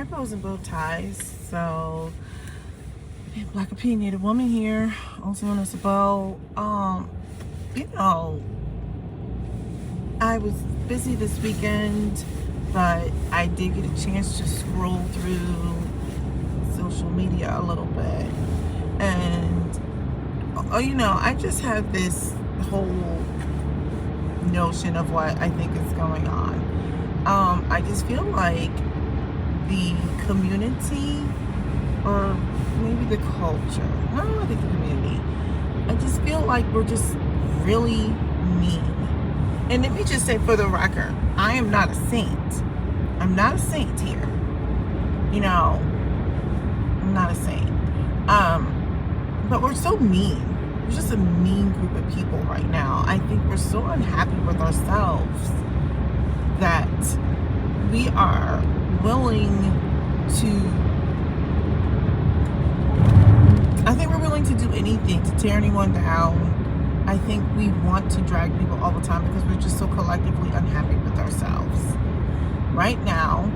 bows and bow ties. So, Black Opinionated Woman here, also known as a bow. You know, I was busy this weekend, but I did get a chance to scroll through social media a little bit. And, I just have this whole notion of what I think is going on. I just feel like the community, or maybe the culture, I think the community, I just feel like we're just really mean. And let me just say for the record, I am not a saint. I'm not a saint here. I'm not a saint. But we're so mean. We're just a mean group of people right now. I think we're so unhappy with ourselves that we are willing to do anything to tear anyone down. I think we want to drag people all the time because we're just so collectively unhappy with ourselves. Right now,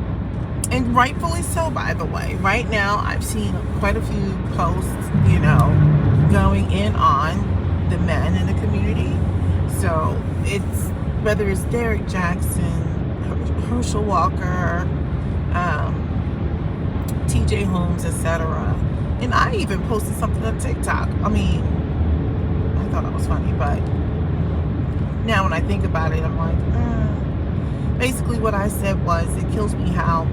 and rightfully so, by the way, right now I've seen quite a few posts, going in on the men in the community. So it's, whether it's Derek Jackson, Herschel Walker, TJ Holmes, etc. And I even posted something on TikTok. I thought that was funny, but now when I think about it, I'm like, basically what I said was, it kills me how,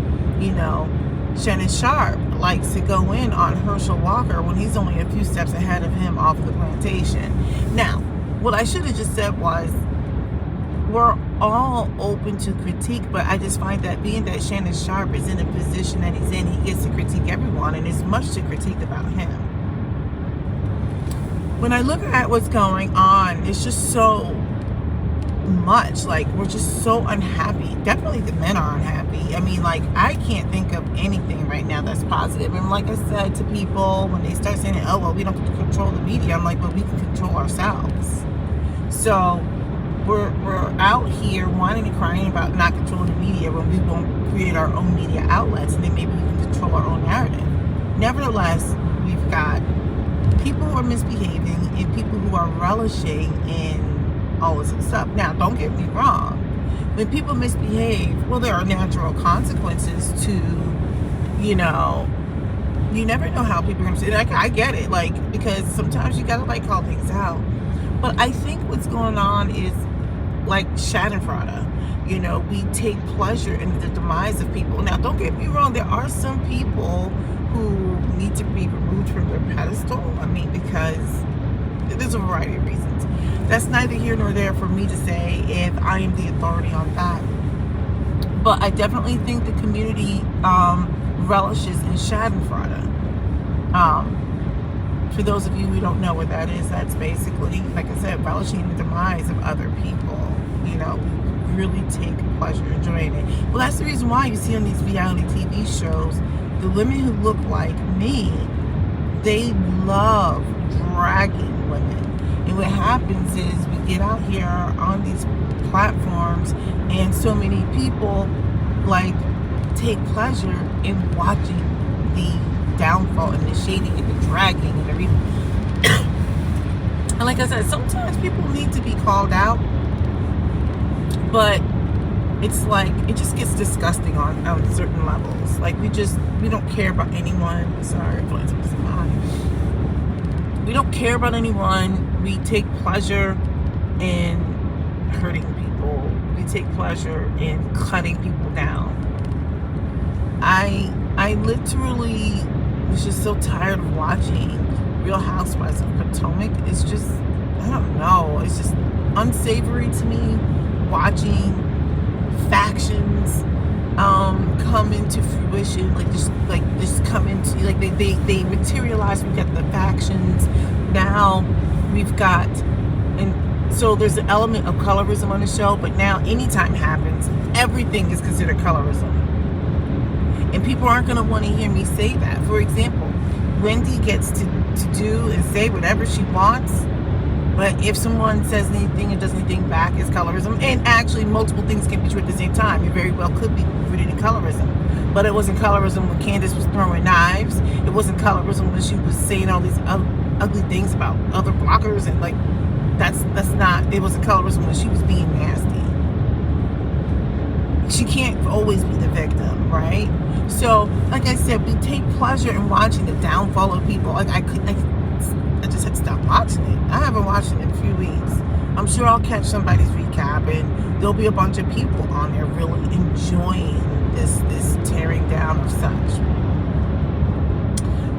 Shannon Sharp likes to go in on Herschel Walker when he's only a few steps ahead of him off the plantation. Now, what I should have just said was, we're all open to critique, but I just find that being that Shannon Sharp is in a position that he's in, he gets to critique everyone, and there's much to critique about him. When I look at what's going on, it's just so much. Like, we're just so unhappy. Definitely the men are unhappy. I can't think of anything right now that's positive. And like I said to people, when they start saying, oh, well, we don't control the media, I'm like, but we can control ourselves. So we're out here whining and crying about not controlling the media when we won't create our own media outlets, and then maybe we can control our own narrative. Nevertheless, we've got people who are misbehaving and people who are relishing in all this stuff. Now, don't get me wrong. When people misbehave, well, there are natural consequences to, you never know how people are going to say it. I get it, because sometimes you got to, call things out. But I think what's going on is, like Schadenfreude. We take pleasure in the demise of people. Now, don't get me wrong. There are some people who need to be removed from their pedestal. Because there's a variety of reasons. That's neither here nor there for me to say if I am the authority on that. But I definitely think the community relishes in Schadenfreude. For those of you who don't know what that is, that's basically, like I said, relishing the demise of other people. Really take pleasure in enjoying it. Well, that's the reason why you see on these reality TV shows, the women who look like me, they love dragging women. And what happens is, we get out here on these platforms, and so many people take pleasure in watching the downfall and the shading and the dragging and everything. And like I said, sometimes people need to be called out, but it's it just gets disgusting on certain levels. We don't care about anyone. Sorry, we don't care about anyone. We take pleasure in hurting people. We take pleasure in cutting people down. I literally was just so tired of watching Real Housewives of Potomac. It's just, I don't know, it's just unsavory to me watching factions come into fruition, just come into, they materialize. We've got the factions now. We've got, and so there's an element of colorism on the show, but now anytime it happens, everything is considered colorism. And people aren't going to want to hear me say that. For example, Wendy gets to do and say whatever she wants, but if someone says anything and does anything back, it's colorism. And actually, multiple things can be true at the same time. You very well could be rooted in colorism. But it wasn't colorism when Candace was throwing knives. It wasn't colorism when she was saying all these ugly things about other bloggers, and like that's not. It wasn't colorism when she was being nasty. She can't always be the victim, right? So, like I said, we take pleasure in watching the downfall of people. Like I just had to stop watching it. I haven't watched it in a few weeks. I'm sure I'll catch somebody's recap, and there'll be a bunch of people on there really enjoying this tearing down of such.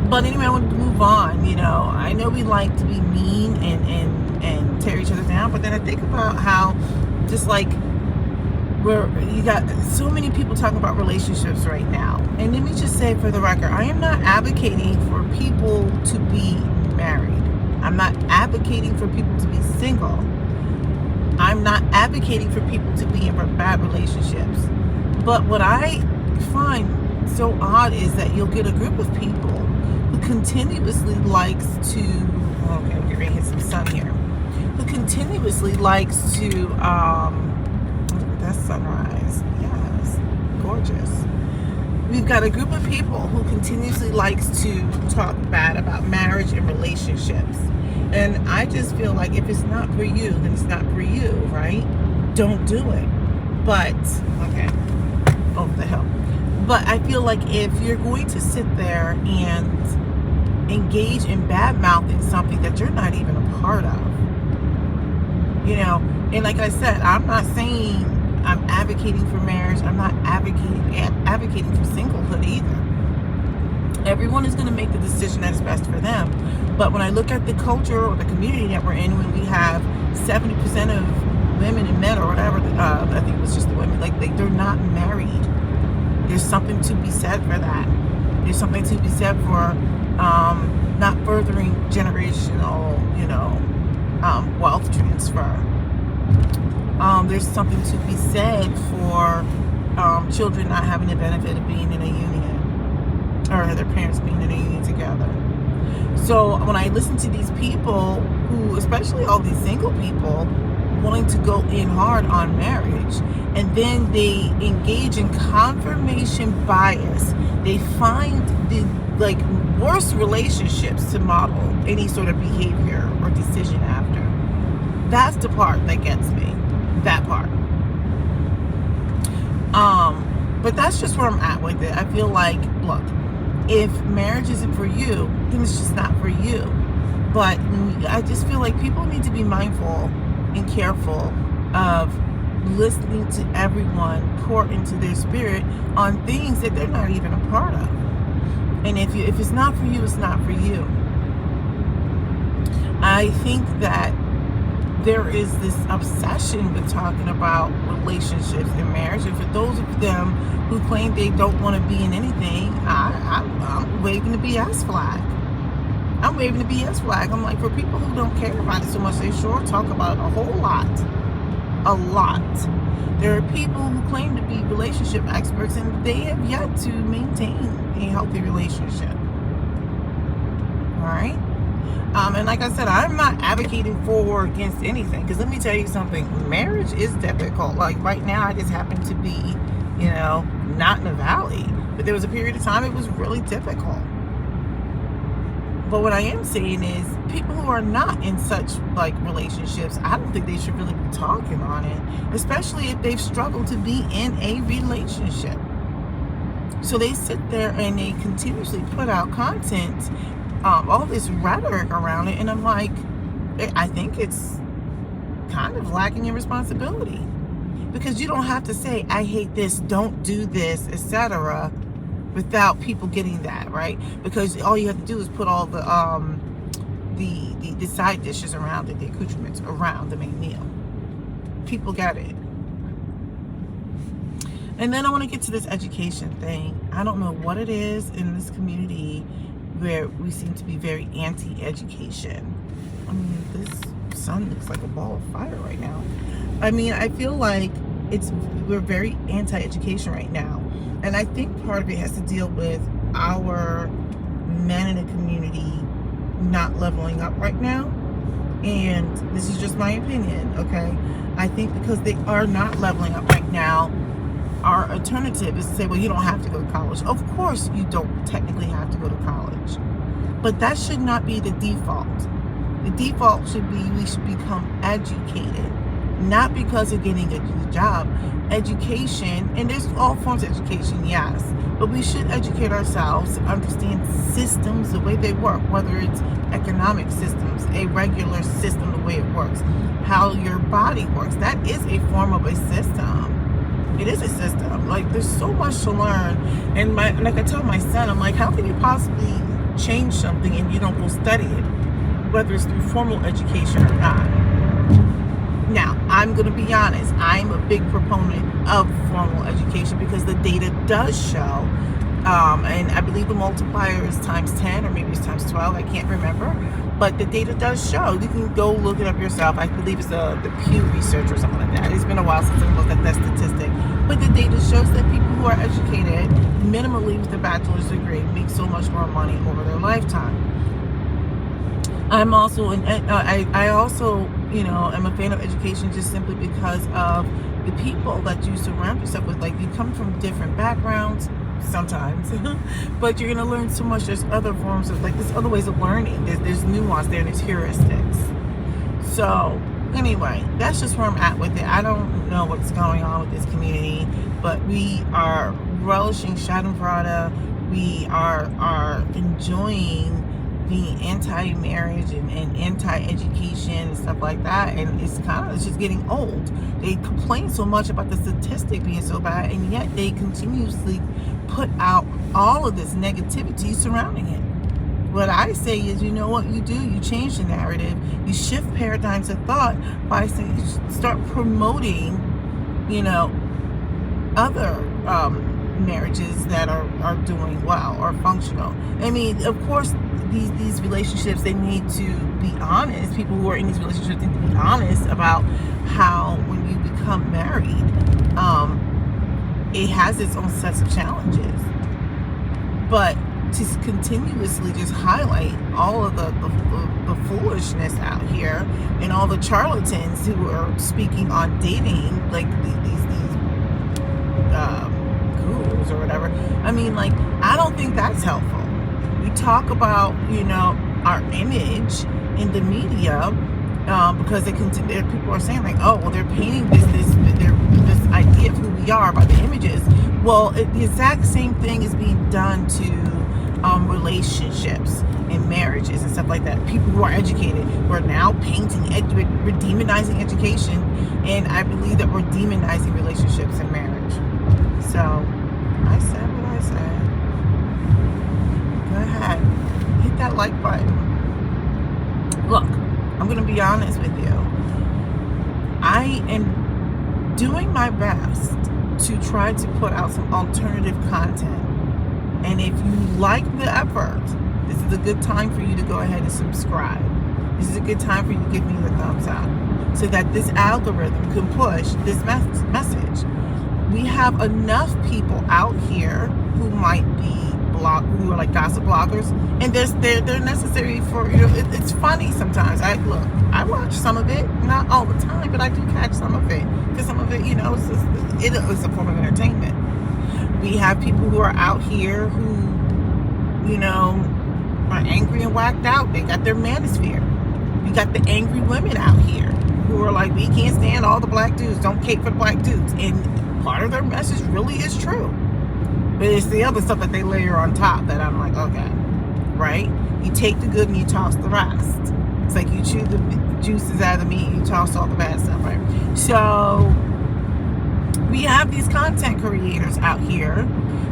But anyway, I wanted to move on. You know, I know we like to be mean and tear each other down, but then I think about how just like where you got so many people talking about relationships right now. And let me just say for the record, I am not advocating for people to be married. I'm not advocating for people to be single. I'm not advocating for people to be in bad relationships. But what I find so odd is that you'll get a group of people who continuously likes to, okay, I'm getting ready to hit some sun here, who continuously likes to, that's sunrise. Yes, gorgeous. We've got a group of people who continuously likes to talk bad about marriage and relationships. And I just feel like if it's not for you, then it's not for you, right? Don't do it. But, okay, over the hill. But I feel like if you're going to sit there and engage in bad mouthing something that you're not even a part of, you know, and like I said, I'm not saying I'm advocating for marriage. I'm not advocating for singlehood either. Everyone is going to make the decision that is best for them. But when I look at the culture or the community that we're in, when we have 70% of women and men or whatever, I think it was just the women, like they're not married. There's something to be said for that. There's something to be said for not furthering generational, you know, wealth transfer. There's something to be said for children not having the benefit of being in a union, or their parents being in a union together. So when I listen to these people who, especially all these single people, wanting to go in hard on marriage, and then they engage in confirmation bias, they find the worst relationships to model any sort of behavior or decision after. That's the part that gets me. That part. But that's just where I'm at with it. I feel like, look, if marriage isn't for you, then it's just not for you. But I just feel like people need to be mindful and careful of listening to everyone pour into their spirit on things that they're not even a part of. And if it's not for you, it's not for you. I think that there is this obsession with talking about relationships and marriage, and for those of them who claim they don't want to be in anything, I'm waving the BS flag. I'm waving the BS flag. I'm like, for people who don't care about it so much, they sure talk about it a whole lot. A lot. There are people who claim to be relationship experts, and they have yet to maintain a healthy relationship. All right? And like I said, I'm not advocating for or against anything, because let me tell you something, marriage is difficult. Like right now, I just happen to be, you know, not in the valley, but there was a period of time it was really difficult. But what I am saying is, people who are not in such like relationships, I don't think they should really be talking on it, especially if they've struggled to be in a relationship. So they sit there and they continuously put out content, all this rhetoric around it, and I'm like, I think it's kind of lacking in responsibility, because you don't have to say, I hate this, don't do this, etc., without people getting that, right? Because all you have to do is put all the side dishes around it, the accoutrements around the main meal. People get it. And then I want to get to this education thing. I don't know what it is in this community where we seem to be very anti-education. I mean, this sun looks like a ball of fire right now. I mean, I feel like we're very anti-education right now. And I think part of it has to deal with our men in the community not leveling up right now. And this is just my opinion, okay? I think because they are not leveling up right now, our alternative is to say, well, you don't have to go to college. Of course you don't technically have to go to college, but that should not be the default. The default should be we should become educated, not because of getting a job. Education, and there's all forms of education, yes, but we should educate ourselves to understand systems, the way they work, whether it's economic systems, a regular system, the way it works, how your body works. That is a form of a system. It is a system. Like, there's so much to learn. And like I tell my son, I'm like, how can you possibly change something and you don't go study it, whether it's through formal education or not? Now, I'm going to be honest. I'm a big proponent of formal education because the data does show, and I believe the multiplier is times 10 or maybe it's times 12. I can't remember. But the data does show. You can go look it up yourself. I believe it's the Pew Research or something like that. It's been a while since I looked at that statistic. But the data shows that people who are educated minimally with a bachelor's degree make so much more money over their lifetime. I'm also, I also, am a fan of education just simply because of the people that you surround yourself with. Like, you come from different backgrounds sometimes, but you're going to learn so much. There's other forms of, like, there's other ways of learning. There's nuance there, and there's heuristics. So anyway, that's just where I'm at with it. I don't know what's going on with this community, but we are relishing Schadenfreude. We are enjoying being anti-marriage and anti-education and stuff like that, and it's just getting old. They complain so much about the statistic being so bad, and yet they continuously put out all of this negativity surrounding it. What I say is, you know what you do? You change the narrative. You shift paradigms of thought by saying, you start promoting, other marriages that are doing well or functional. I mean, of course, these relationships, they need to be honest. People who are in these relationships need to be honest about how, when you become married, it has its own sets of challenges. But to continuously just highlight all of the foolishness out here and all the charlatans who are speaking on dating, like these gurus or whatever. I mean, like, I don't think that's helpful. We talk about, our image in the media, because people are saying, like, oh, well, they're painting this idea of who we are by the images. Well, the exact same thing is being done to relationships and marriages and stuff like that. People who are educated, we're now painting, we're demonizing education, and I believe that we're demonizing relationships and marriage. So I said what I said. Go ahead, hit that like button. Look, I'm going to be honest with you. I am doing my best to try to put out some alternative content. And if you like the effort, this is a good time for you to go ahead and subscribe. This is a good time for you to give me the thumbs up so that this algorithm can push this message. We have enough people out here who might be who are like gossip bloggers, and they're necessary for, it's funny sometimes. I watch some of it, not all the time, but I do catch some of it, because some of it, it's a form of entertainment. We have people who are out here who, are angry and whacked out. They got their manosphere. You got the angry women out here who are like, we can't stand all the black dudes, don't cape for the black dudes. And part of their message really is true. But it's the other stuff that they layer on top that I'm like, okay, right? You take the good and you toss the rest. It's like you chew the juices out of the meat and you toss all the bad stuff, right? So we have these content creators out here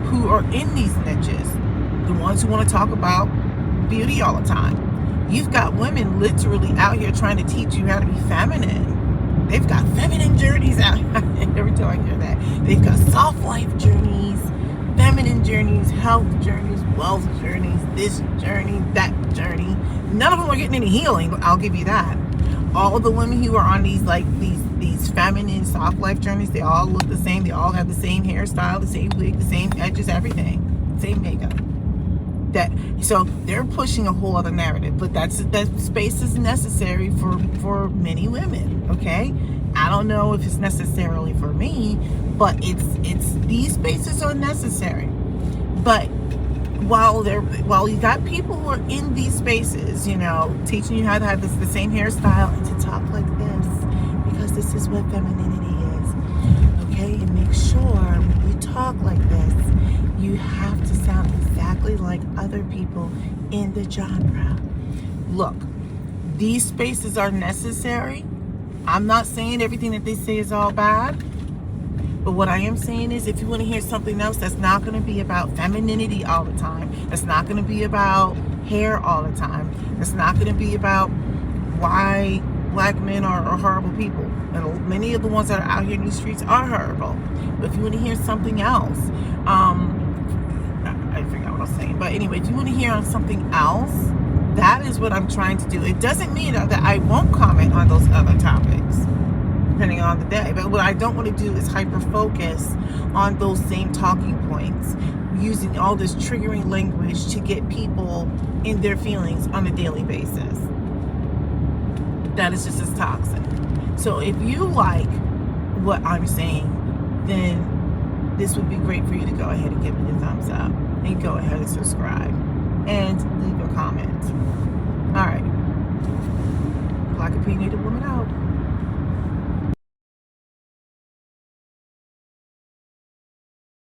who are in these niches, the ones who want to talk about beauty all the time. You've got women literally out here trying to teach you how to be feminine. They've got feminine journeys out here. Every time I hear that, they've got soft life journeys, feminine journeys, health journeys, wealth journeys, this journey, that journey. None of them are getting any healing, I'll give you that. All the women who are on these feminine soft life journeys, they all look the same. They all have the same hairstyle, the same wig, the same edges, everything, same makeup. So they're pushing a whole other narrative, but that space is necessary for many women. Okay, I don't know if it's necessarily for me, but it's these spaces are necessary. But while you got people who are in these spaces, you know, teaching you how to have the same hairstyle and to talk like this, because this is what femininity is, okay? And make sure when you talk like this, you have to sound exactly like other people in the genre. Look, these spaces are necessary. I'm not saying everything that they say is all bad. But what I am saying is, if you want to hear something else that's not going to be about femininity all the time, that's not going to be about hair all the time, that's not going to be about why black men are horrible people. And many of the ones that are out here in these streets are horrible. But if you want to hear something else, I forgot what I was saying. But anyway, if you want to hear on something else, that is what I'm trying to do. It doesn't mean that I won't comment on those other topics, depending on the day. But what I don't want to do is hyper focus on those same talking points, using all this triggering language to get people in their feelings on a daily basis. That is just as toxic. So if you like what I'm saying, then this would be great for you to go ahead and give me the thumbs up and go ahead and subscribe and leave a comment. All right. Black Opinionated